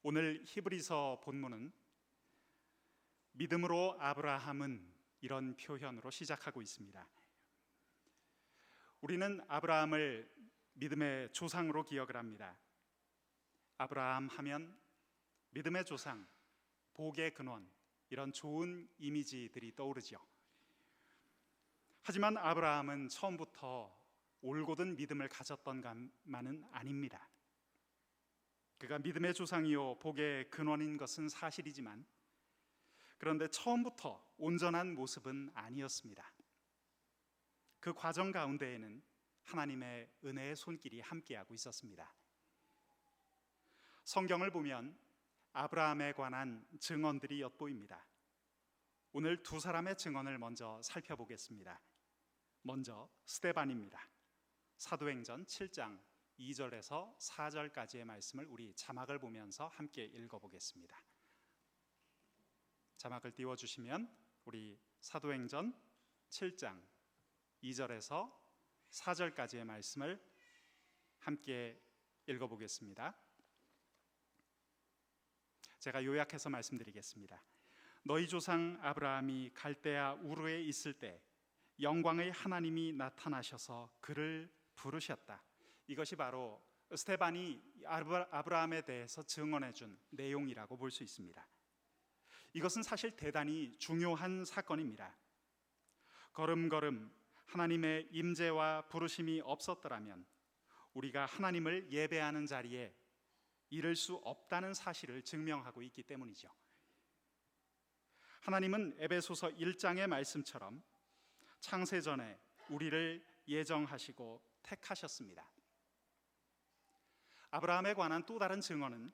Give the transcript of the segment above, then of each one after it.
오늘 히브리서 본문은 믿음으로 아브라함은 이런 표현으로 시작하고 있습니다. 우리는 아브라함을 믿음의 조상으로 기억을 합니다. 아브라함 하면 믿음의 조상, 복의 근원, 이런 좋은 이미지들이 떠오르죠. 하지만 아브라함은 처음부터 올곧은 믿음을 가졌던 것만은 아닙니다. 그가 믿음의 조상이요 복의 근원인 것은 사실이지만 그런데 처음부터 온전한 모습은 아니었습니다. 그 과정 가운데에는 하나님의 은혜의 손길이 함께하고 있었습니다. 성경을 보면 아브라함에 관한 증언들이 엿보입니다. 오늘 두 사람의 증언을 먼저 살펴보겠습니다. 먼저 스데반입니다. 사도행전 7장 2절에서 4절까지의 말씀을 우리 자막을 보면서 함께 읽어보겠습니다. 자막을 띄워주시면 우리 사도행전 7장 2절에서 4절까지의 말씀을 함께 읽어보겠습니다. 제가 요약해서 말씀드리겠습니다. 너희 조상 아브라함이 갈대아 우르에 있을 때 영광의 하나님이 나타나셔서 그를 부르셨다. 이것이 바로 스데반이 아브라함에 대해서 증언해 준 내용이라고 볼 수 있습니다. 이것은 사실 대단히 중요한 사건입니다. 걸음걸음 하나님의 임재와 부르심이 없었더라면 우리가 하나님을 예배하는 자리에 이를 수 없다는 사실을 증명하고 있기 때문이죠. 하나님은 에베소서 1장의 말씀처럼 창세전에 우리를 예정하시고 택하셨습니다. 아브라함에 관한 또 다른 증언은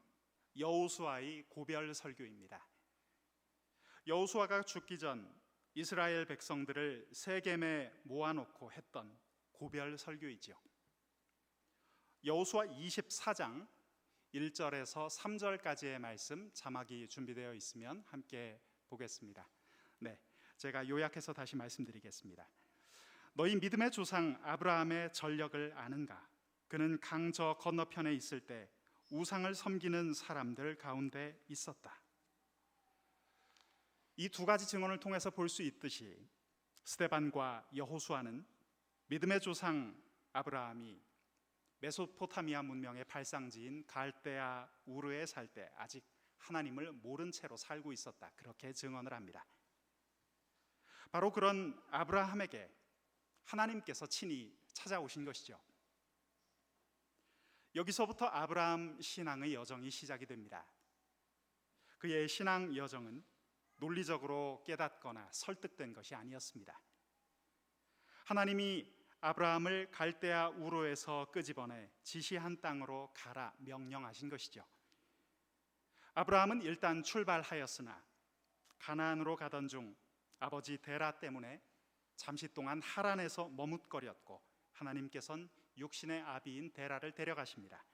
여호수아의 고별 설교입니다. 여호수아가 죽기 전 이스라엘 백성들을 세겜에 모아놓고 했던 고별 설교이죠. 여호수아 24장 1절에서 3절까지의 말씀 자막이 준비되어 있으면 함께 보겠습니다. 네, 제가 요약해서 다시 말씀드리겠습니다. 너희 믿음의 조상 아브라함의 전력을 아는가? 그는 강 저 건너편에 있을 때 우상을 섬기는 사람들 가운데 있었다. 이 두 가지 증언을 통해서 볼 수 있듯이 스데반과 여호수아는 믿음의 조상 아브라함이 메소포타미아 문명의 발상지인 갈대아 우르에 살 때 아직 하나님을 모른 채로 살고 있었다, 그렇게 증언을 합니다. 바로 그런 아브라함에게 하나님께서 친히 찾아오신 것이죠. 여기서부터 아브라함 신앙의 여정이 시작이 됩니다. 그의 신앙 여정은 논리적으로 깨닫거나 설득된 것이 아니었습니다. 하나님이 아브라함을 갈대아 우르에서 끄집어내 지시한 땅으로 가라 명령하신 것이죠. 아브라함은 일단 출발하였으나 가나안으로 가던 중 아버지 데라 때문에 잠시 동안 하란에서 머뭇거렸고 하나님께서는 육신의 아비인 데라를 데려가십니다.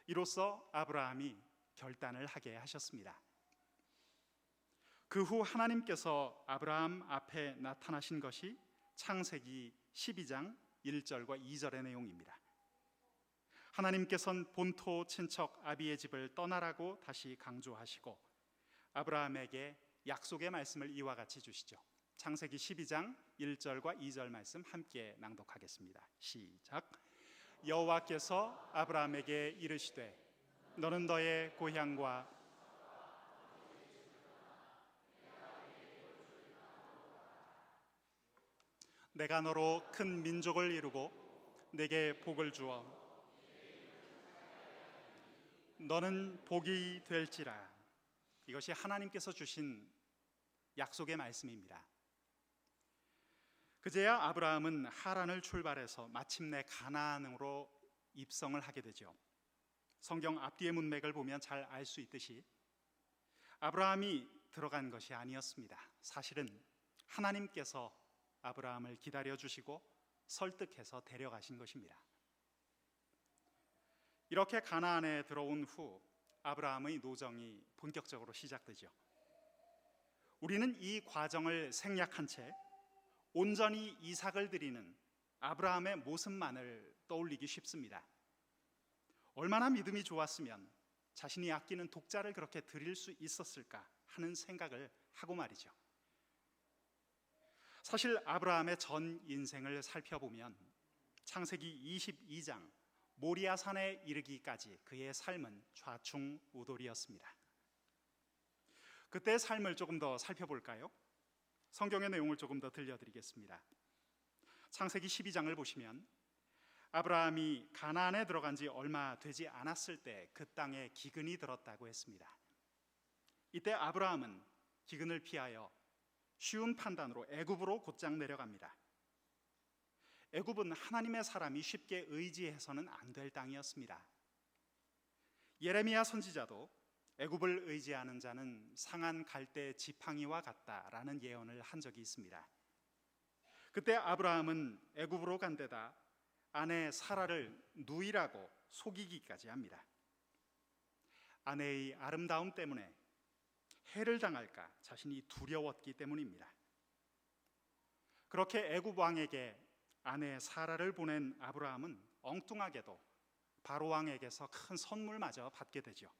이로써 아브라함이 결단을 하게 하셨습니다. 그 후 하나님께서 아브라함 앞에 나타나신 것이 창세기 12장 1절과 2절의 내용입니다. 하나님께서는 본토 친척 아비의 집을 떠나라고 다시 강조하시고 아브라함에게 약속의 말씀을 이와 같이 주시죠. 창세기 12장 1절과 2절 말씀 함께 낭독하겠습니다. 시작. 여호와께서 아브라함에게 이르시되 너는 너의 고향과 내가 너로 큰 민족을 이루고 내게 복을 주어 너는 복이 될지라. 이것이 하나님께서 주신 약속의 말씀입니다. 그제야 아브라함은 하란을 출발해서 마침내 가나안으로 입성을 하게 되죠. 성경 앞뒤의 문맥을 보면 잘 알 수 있듯이 아브라함이 들어간 것이 아니었습니다. 사실은 하나님께서 아브라함을 기다려주시고 설득해서 데려가신 것입니다. 이렇게 가나안에 들어온 후 아브라함의 노정이 본격적으로 시작되죠. 우리는 이 과정을 생략한 채 온전히 이삭을 드리는 아브라함의 모습만을 떠올리기 쉽습니다. 얼마나 믿음이 좋았으면 자신이 아끼는 독자를 그렇게 드릴 수 있었을까 하는 생각을 하고 말이죠. 사실 아브라함의 전 인생을 살펴보면 창세기 22장 모리아산에 이르기까지 그의 삶은 좌충우돌이었습니다. 그때의 삶을 조금 더 살펴볼까요? 성경의 내용을 조금 더 들려드리겠습니다. 창세기 12장을 보시면 아브라함이 가나안에 들어간 지 얼마 되지 않았을 때 그 땅에 기근이 들었다고 했습니다. 이때 아브라함은 기근을 피하여 쉬운 판단으로 애굽으로 곧장 내려갑니다. 애굽은 하나님의 사람이 쉽게 의지해서는 안 될 땅이었습니다. 예레미야 선지자도 애굽을 의지하는 자는 상한 갈대 지팡이와 같다라는 예언을 한 적이 있습니다. 그때 아브라함은 애굽으로 간 데다 아내 사라를 누이라고 속이기까지 합니다. 아내의 아름다움 때문에 해를 당할까 자신이 두려웠기 때문입니다. 그렇게 애굽 왕에게 아내 사라를 보낸 아브라함은 엉뚱하게도 바로 왕에게서 큰 선물마저 받게 되죠.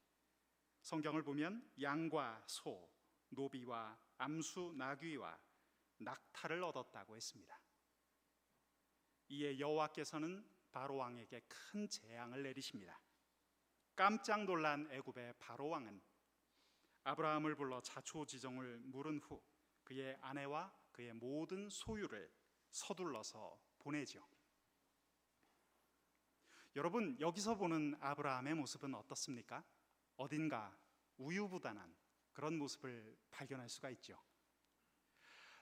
성경을 보면 양과 소, 노비와 암수 나귀와 낙타를 얻었다고 했습니다. 이에 여호와께서는 바로 왕에게 큰 재앙을 내리십니다. 깜짝 놀란 애굽의 바로 왕은 아브라함을 불러 자초지종을 물은 후 그의 아내와 그의 모든 소유를 서둘러서 보내죠. 여러분, 여기서 보는 아브라함의 모습은 어떻습니까? 어딘가 우유부단한 그런 모습을 발견할 수가 있죠.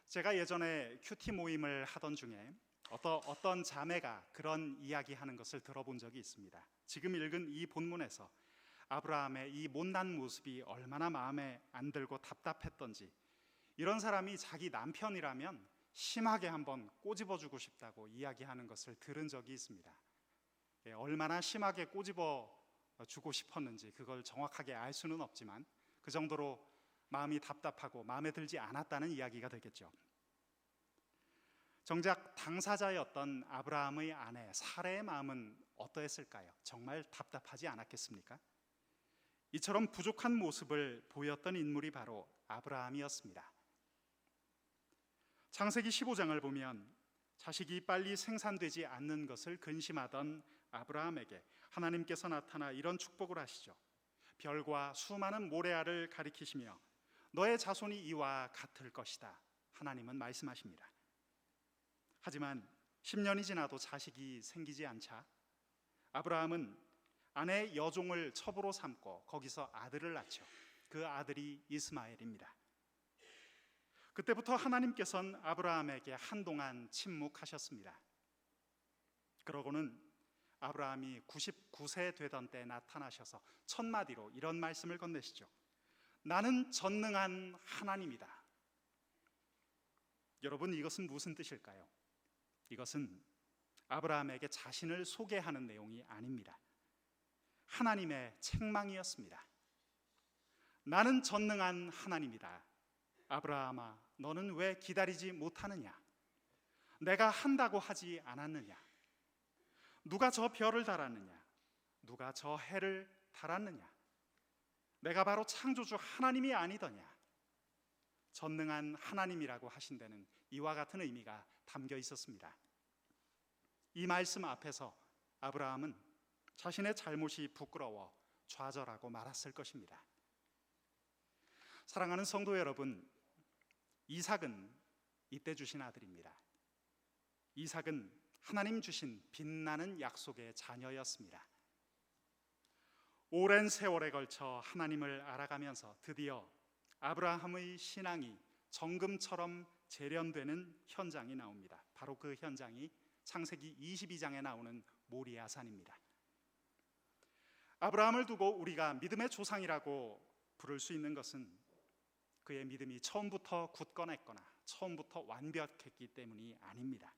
제가 예전에 큐티 모임을 하던 중에 어떤 자매가 그런 이야기하는 것을 들어본 적이 있습니다. 지금 읽은 이 본문에서 아브라함의 이 못난 모습이 얼마나 마음에 안 들고 답답했던지, 이런 사람이 자기 남편이라면 심하게 한번 꼬집어주고 싶다고 이야기하는 것을 들은 적이 있습니다. 얼마나 심하게 꼬집어주고 싶었는지 그걸 정확하게 알 수는 없지만 그 정도로 마음이 답답하고 마음에 들지 않았다는 이야기가 되겠죠. 정작 당사자였던 아브라함의 아내 사라의 마음은 어떠했을까요? 정말 답답하지 않았겠습니까? 이처럼 부족한 모습을 보였던 인물이 바로 아브라함이었습니다. 창세기 15장을 보면 자식이 빨리 생산되지 않는 것을 근심하던 아브라함에게 하나님께서 나타나 이런 축복을 하시죠. 별과 수많은 모래알을 가리키시며 너의 자손이 이와 같을 것이다. 하나님은 말씀하십니다. 하지만 10년이 지나도 자식이 생기지 않자 아브라함은 아내 여종을 첩으로 삼고 거기서 아들을 낳죠. 그 아들이 이스마엘입니다. 그때부터 하나님께서는 아브라함에게 한동안 침묵하셨습니다. 그러고는 아브라함이 99세 되던 때 나타나셔서 첫 마디로 이런 말씀을 건네시죠. 나는 전능한 하나님이다. 여러분, 이것은 무슨 뜻일까요? 이것은 아브라함에게 자신을 소개하는 내용이 아닙니다. 하나님의 책망이었습니다. 나는 전능한 하나님이다. 아브라함아, 너는 왜 기다리지 못하느냐? 내가 한다고 하지 않았느냐? 누가 저 별을 달았느냐? 누가 저 해를 달았느냐? 내가 바로 창조주 하나님이 아니더냐? 전능한 하나님이라고 하신 데는 이와 같은 의미가 담겨 있었습니다. 이 말씀 앞에서 아브라함은 자신의 잘못이 부끄러워 좌절하고 말았을 것입니다. 사랑하는 성도 여러분, 이삭은 이때 주신 아들입니다. 이삭은 하나님 주신 빛나는 약속의 자녀였습니다. 오랜 세월에 걸쳐 하나님을 알아가면서 드디어 아브라함의 신앙이 정금처럼 재련되는 현장이 나옵니다. 바로 그 현장이 창세기 22장에 나오는 모리아산입니다. 아브라함을 두고 우리가 믿음의 조상이라고 부를 수 있는 것은 그의 믿음이 처음부터 굳건했거나 처음부터 완벽했기 때문이 아닙니다.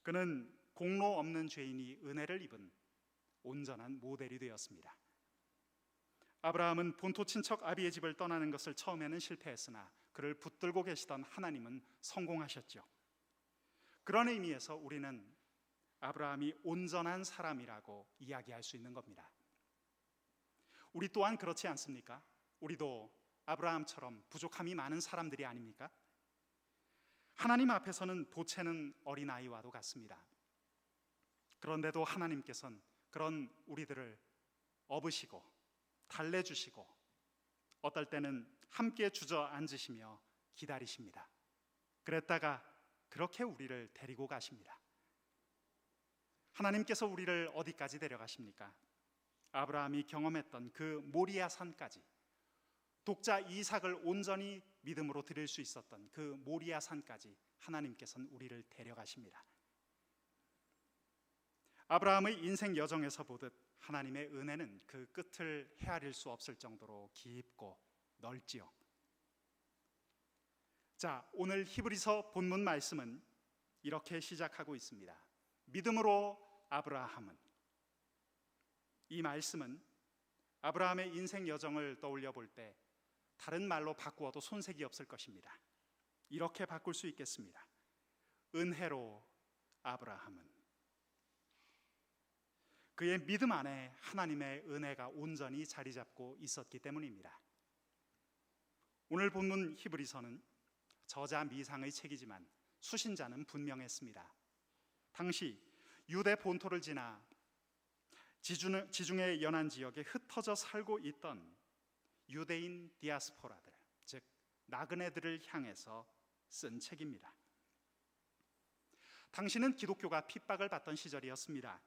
그는 공로 없는 죄인이 은혜를 입은 온전한 모델이 되었습니다. 아브라함은 본토 친척 아비의 집을 떠나는 것을 처음에는 실패했으나 그를 붙들고 계시던 하나님은 성공하셨죠. 그런 의미에서 우리는 아브라함이 온전한 사람이라고 이야기할 수 있는 겁니다. 우리 또한 그렇지 않습니까? 우리도 아브라함처럼 부족함이 많은 사람들이 아닙니까? 하나님 앞에서는 보채는 어린아이와도 같습니다. 그런데도 하나님께서는 그런 우리들을 업으시고 달래주시고 어떨 때는 함께 주저앉으시며 기다리십니다. 그랬다가 그렇게 우리를 데리고 가십니다. 하나님께서 우리를 어디까지 데려가십니까? 아브라함이 경험했던 그 모리아 산까지, 독자 이삭을 온전히 믿음으로 드릴 수 있었던 그 모리아 산까지 하나님께서는 우리를 데려가십니다. 아브라함의 인생 여정에서 보듯 하나님의 은혜는 그 끝을 헤아릴 수 없을 정도로 깊고 넓지요. 자, 오늘 히브리서 본문 말씀은 이렇게 시작하고 있습니다. 믿음으로 아브라함은, 이 말씀은 아브라함의 인생 여정을 떠올려 볼 때 다른 말로 바꾸어도 손색이 없을 것입니다. 이렇게 바꿀 수 있겠습니다. 은혜로 아브라함은, 그의 믿음 안에 하나님의 은혜가 온전히 자리 잡고 있었기 때문입니다. 오늘 본문 히브리서는 저자 미상의 책이지만 수신자는 분명했습니다. 당시 유대 본토를 지나 지중해 연안 지역에 흩어져 살고 있던 유대인 디아스포라들, 즉 나그네들을 향해서 쓴 책입니다. 당시는 기독교가 핍박을 받던 시절이었습니다.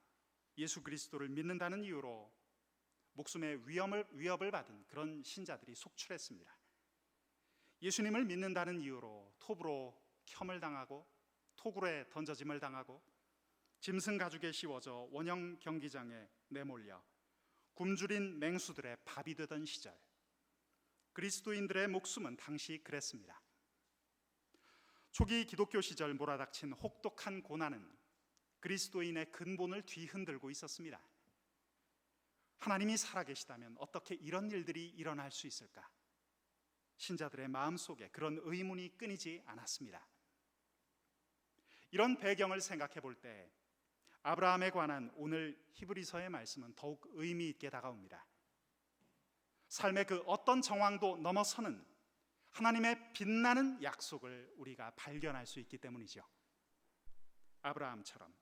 예수 그리스도를 믿는다는 이유로 목숨의 위협을 받은 그런 신자들이 속출했습니다. 예수님을 믿는다는 이유로 톱으로 켬을 당하고 토굴에 던져짐을 당하고 짐승 가죽에 씌워져 원형 경기장에 내몰려 굶주린 맹수들의 밥이 되던 시절, 그리스도인들의 목숨은 당시 그랬습니다. 초기 기독교 시절 몰아닥친 혹독한 고난은 그리스도인의 근본을 뒤흔들고 있었습니다. 하나님이 살아계시다면 어떻게 이런 일들이 일어날 수 있을까? 신자들의 마음속에 그런 의문이 끊이지 않았습니다. 이런 배경을 생각해 볼 때 아브라함에 관한 오늘 히브리서의 말씀은 더욱 의미 있게 다가옵니다. 삶의 그 어떤 정황도 넘어서는 하나님의 빛나는 약속을 우리가 발견할 수 있기 때문이죠. 아브라함처럼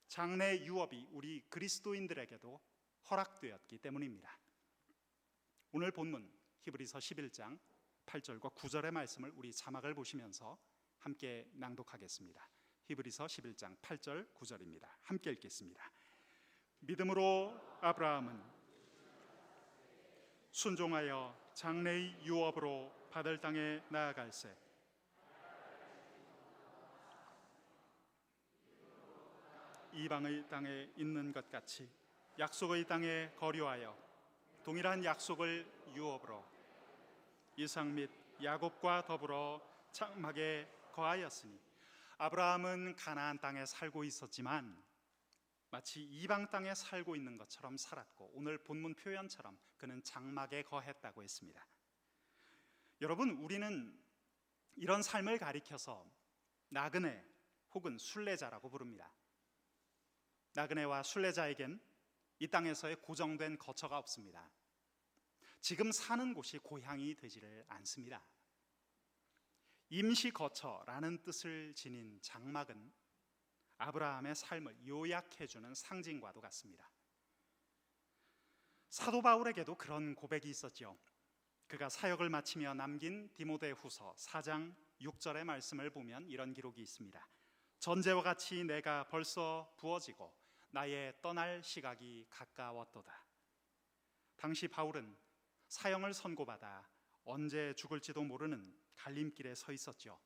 장래 유업이 우리 그리스도인들에게도 허락되었기 때문입니다. 오늘 본문 히브리서 11장 8절과 9절의 말씀을 우리 자막을 보시면서 함께 낭독하겠습니다. 히브리서 11장 8절 9절입니다. 함께 읽겠습니다. 믿음으로 아브라함은 순종하여 장래의 유업으로 받을 땅에 나아갈새 이방의 땅에 있는 것 같이 약속의 땅에 거류하여 동일한 약속을 유업으로 이삭 및 야곱과 더불어 장막에 거하였으니, 아브라함은 가나안 땅에 살고 있었지만 마치 이방 땅에 살고 있는 것처럼 살았고, 오늘 본문 표현처럼 그는 장막에 거했다고 했습니다. 여러분, 우리는 이런 삶을 가리켜서 나그네 혹은 순례자라고 부릅니다. 나그네와 순례자에겐 이 땅에서의 고정된 거처가 없습니다. 지금 사는 곳이 고향이 되지를 않습니다. 임시 거처라는 뜻을 지닌 장막은 아브라함의 삶을 요약해주는 상징과도 같습니다. 사도 바울에게도 그런 고백이 있었죠. 그가 사역을 마치며 남긴 디모데후서 4장 6절의 말씀을 보면 이런 기록이 있습니다. 전제와 같이 내가 벌써 부어지고 나의 떠날 시각이 가까웠도다. 당시 바울은 사형을 선고받아 언제 죽을지도 모르는 갈림길에 서 있었죠.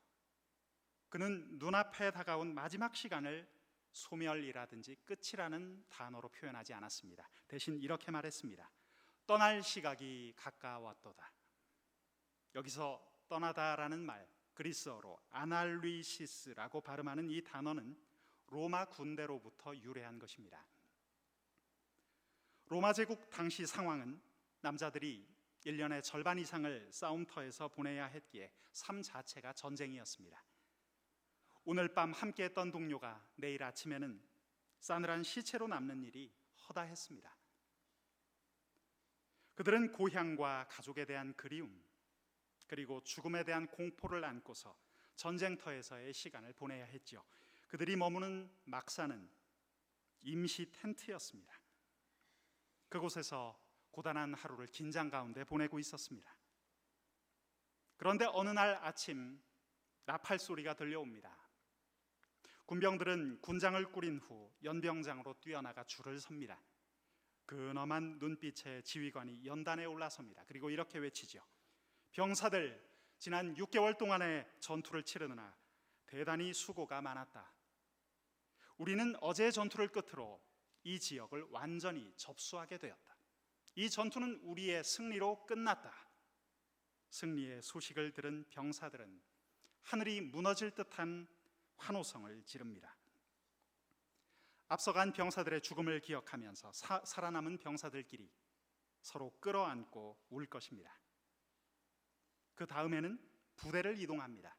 그는 눈앞에 다가온 마지막 시간을 소멸이라든지 끝이라는 단어로 표현하지 않았습니다. 대신 이렇게 말했습니다. 떠날 시각이 가까웠도다. 여기서 떠나다라는 말, 그리스어로 아날리시스라고 발음하는 이 단어는 로마 군대로부터 유래한 것입니다. 로마 제국 당시 상황은 남자들이 1년의 절반 이상을 싸움터에서 보내야 했기에 삶 자체가 전쟁이었습니다. 오늘 밤 함께 했던 동료가 내일 아침에는 싸늘한 시체로 남는 일이 허다했습니다. 그들은 고향과 가족에 대한 그리움, 그리고 죽음에 대한 공포를 안고서 전쟁터에서의 시간을 보내야 했죠. 그들이 머무는 막사는 임시 텐트였습니다. 그곳에서 고단한 하루를 긴장 가운데 보내고 있었습니다. 그런데 어느 날 아침 나팔 소리가 들려옵니다. 군병들은 군장을 꾸린 후 연병장으로 뛰어나가 줄을 섭니다. 근엄한 눈빛의 지휘관이 연단에 올라섭니다. 그리고 이렇게 외치죠. 병사들, 지난 6개월 동안의 전투를 치르느라 대단히 수고가 많았다. 우리는 어제의 전투를 끝으로 이 지역을 완전히 접수하게 되었다. 이 전투는 우리의 승리로 끝났다. 승리의 소식을 들은 병사들은 하늘이 무너질 듯한 환호성을 지릅니다. 앞서간 병사들의 죽음을 기억하면서 살아남은 병사들끼리 서로 끌어안고 울 것입니다. 그 다음에는 부대를 이동합니다.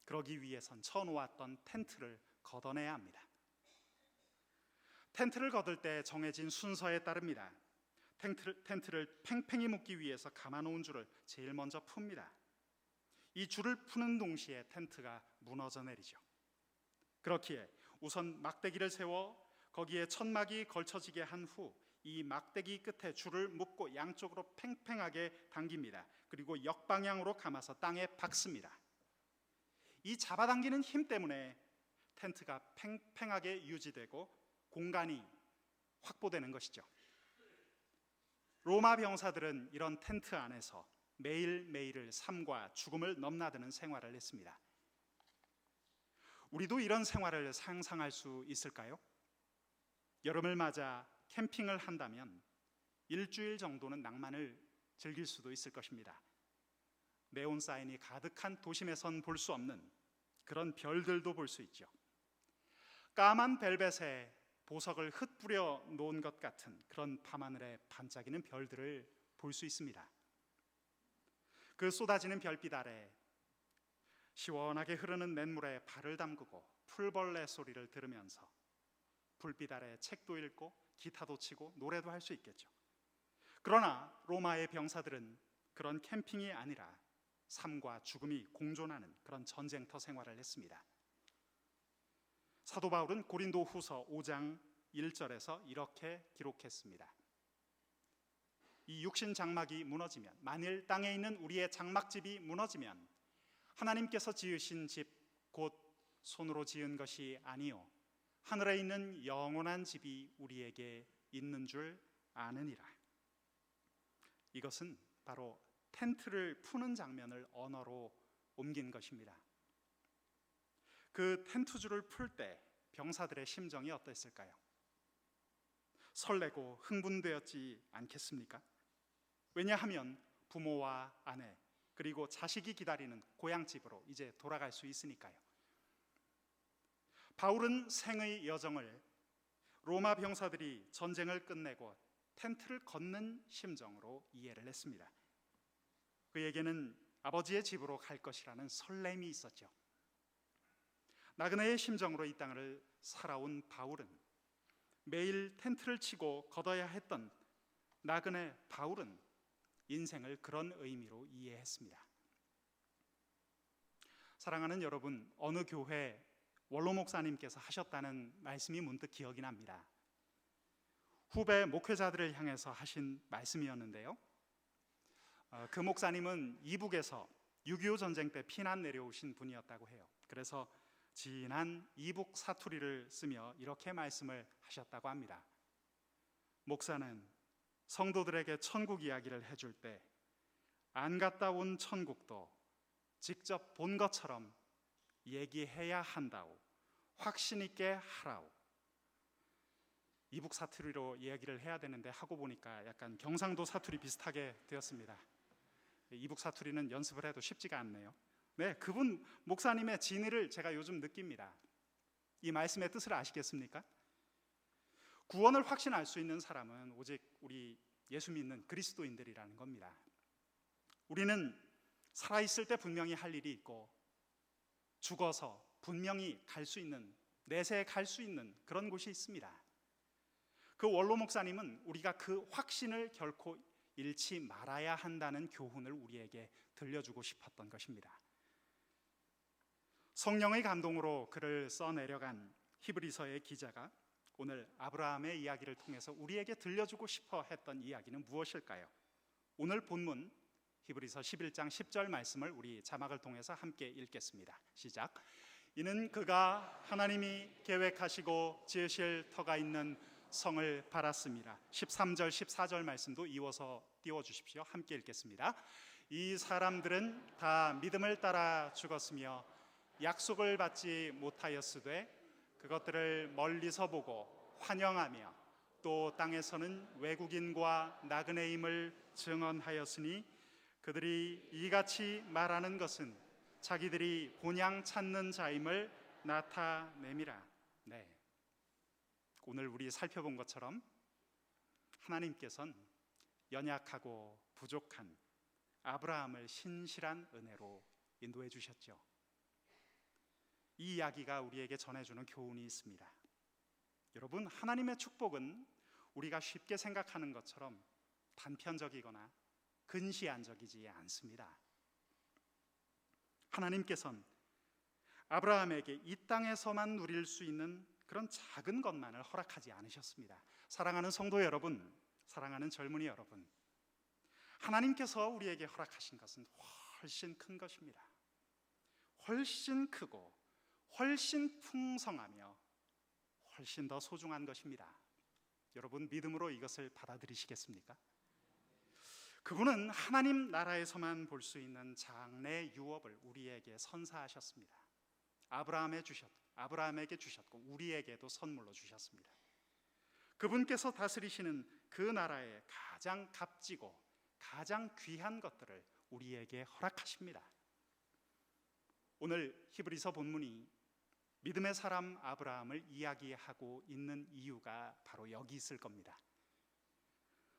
그러기 위해선 쳐놓았던 텐트를 걷어내야 합니다. 텐트를 걷을 때 정해진 순서에 따릅니다. 텐트를 팽팽히 묶기 위해서 감아놓은 줄을 제일 먼저 풉니다. 이 줄을 푸는 동시에 텐트가 무너져 내리죠. 그렇기에 우선 막대기를 세워 거기에 천막이 걸쳐지게 한 후 이 막대기 끝에 줄을 묶고 양쪽으로 팽팽하게 당깁니다. 그리고 역방향으로 감아서 땅에 박습니다. 이 잡아당기는 힘 때문에 텐트가 팽팽하게 유지되고 공간이 확보되는 것이죠. 로마 병사들은 이런 텐트 안에서 매일매일을 삶과 죽음을 넘나드는 생활을 했습니다. 우리도 이런 생활을 상상할 수 있을까요? 여름을 맞아 캠핑을 한다면 일주일 정도는 낭만을 즐길 수도 있을 것입니다. 네온 사인이 가득한 도심에선 볼 수 없는 그런 별들도 볼 수 있죠. 까만 벨벳에 보석을 흩뿌려 놓은 것 같은 그런 밤하늘에 반짝이는 별들을 볼 수 있습니다. 그 쏟아지는 별빛 아래 시원하게 흐르는 냇물에 발을 담그고 풀벌레 소리를 들으면서 불빛 아래 책도 읽고 기타도 치고 노래도 할 수 있겠죠. 그러나 로마의 병사들은 그런 캠핑이 아니라 삶과 죽음이 공존하는 그런 전쟁터 생활을 했습니다. 사도 바울은 고린도 후서 5장 1절에서 이렇게 기록했습니다. 이 육신 장막이 무너지면, 만일 땅에 있는 우리의 장막집이 무너지면 하나님께서 지으신 집 곧 손으로 지은 것이 아니요 하늘에 있는 영원한 집이 우리에게 있는 줄 아느니라. 이것은 바로 텐트를 푸는 장면을 언어로 옮긴 것입니다. 그 텐트줄을 풀 때 병사들의 심정이 어땠을까요? 설레고 흥분되었지 않겠습니까? 왜냐하면 부모와 아내 그리고 자식이 기다리는 고향집으로 이제 돌아갈 수 있으니까요. 바울은 생의 여정을 로마 병사들이 전쟁을 끝내고 텐트를 걷는 심정으로 이해를 했습니다. 그에게는 아버지의 집으로 갈 것이라는 설렘이 있었죠. 나그네의 심정으로 이 땅을 살아온 바울은 매일 텐트를 치고 걷어야 했던 나그네 바울은 인생을 그런 의미로 이해했습니다. 사랑하는 여러분, 어느 교회 원로 목사님께서 하셨다는 말씀이 문득 기억이 납니다. 후배 목회자들을 향해서 하신 말씀이었는데요. 그 목사님은 이북에서 6.25 전쟁 때 피난 내려오신 분이었다고 해요. 그래서 진한 이북 사투리를 쓰며 이렇게 말씀을 하셨다고 합니다. 목사는 성도들에게 천국 이야기를 해줄 때 안 갔다 온 천국도 직접 본 것처럼 얘기해야 한다오. 확신 있게 하라오. 이북 사투리로 이야기를 해야 되는데 하고 보니까 약간 경상도 사투리 비슷하게 되었습니다. 이북 사투리는 연습을 해도 쉽지가 않네요. 네, 그분 목사님의 진의를 제가 요즘 느낍니다. 이 말씀의 뜻을 아시겠습니까? 구원을 확신할 수 있는 사람은 오직 우리 예수 믿는 그리스도인들이라는 겁니다. 우리는 살아있을 때 분명히 할 일이 있고 죽어서 분명히 갈 수 있는, 내세에 갈 수 있는 그런 곳이 있습니다. 그 원로 목사님은 우리가 그 확신을 결코 잃지 말아야 한다는 교훈을 우리에게 들려주고 싶었던 것입니다. 성령의 감동으로 글을 써내려간 히브리서의 기자가 오늘 아브라함의 이야기를 통해서 우리에게 들려주고 싶어 했던 이야기는 무엇일까요? 오늘 본문 히브리서 11장 10절 말씀을 우리 자막을 통해서 함께 읽겠습니다. 시작. 이는 그가 하나님이 계획하시고 지으실 터가 있는 성을 바랐습니다. 13절 14절 말씀도 이어서 띄워주십시오. 함께 읽겠습니다. 이 사람들은 다 믿음을 따라 죽었으며 약속을 받지 못하였으되 그것들을 멀리서 보고 환영하며 또 땅에서는 외국인과 나그네임을 증언하였으니 그들이 이같이 말하는 것은 자기들이 본향 찾는 자임을 나타내미라. 네. 오늘 우리 살펴본 것처럼 하나님께서는 연약하고 부족한 아브라함을 신실한 은혜로 인도해 주셨죠. 이 이야기가 우리에게 전해주는 교훈이 있습니다. 여러분, 하나님의 축복은 우리가 쉽게 생각하는 것처럼 단편적이거나 근시안적이지 않습니다. 하나님께서는 아브라함에게 이 땅에서만 누릴 수 있는 그런 작은 것만을 허락하지 않으셨습니다. 사랑하는 성도 여러분, 사랑하는 젊은이 여러분, 하나님께서 우리에게 허락하신 것은 훨씬 큰 것입니다. 훨씬 크고 훨씬 풍성하며 훨씬 더 소중한 것입니다. 여러분, 믿음으로 이것을 받아들이시겠습니까? 그분은 하나님 나라에서만 볼 수 있는 장래 유업을 우리에게 선사하셨습니다. 아브라함에게 주셨고 우리에게도 선물로 주셨습니다. 그분께서 다스리시는 그 나라의 가장 값지고 가장 귀한 것들을 우리에게 허락하십니다. 오늘 히브리서 본문이 믿음의 사람 아브라함을 이야기하고 있는 이유가 바로 여기 있을 겁니다.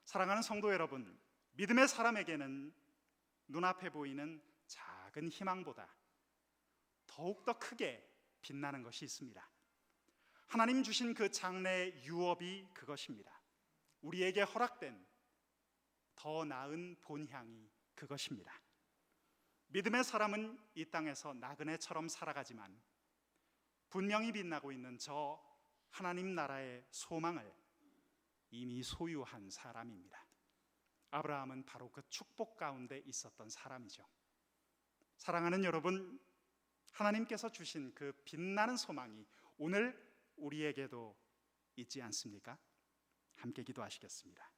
사랑하는 성도 여러분, 믿음의 사람에게는 눈앞에 보이는 작은 희망보다 더욱더 크게 빛나는 것이 있습니다. 하나님 주신 그 장래 유업이 그것입니다. 우리에게 허락된 더 나은 본향이 그것입니다. 믿음의 사람은 이 땅에서 나그네처럼 살아가지만 분명히 빛나고 있는 저 하나님 나라의 소망을 이미 소유한 사람입니다. 아브라함은 바로 그 축복 가운데 있었던 사람이죠. 사랑하는 여러분, 하나님께서 주신 그 빛나는 소망이 오늘 우리에게도 있지 않습니까? 함께 기도하시겠습니다.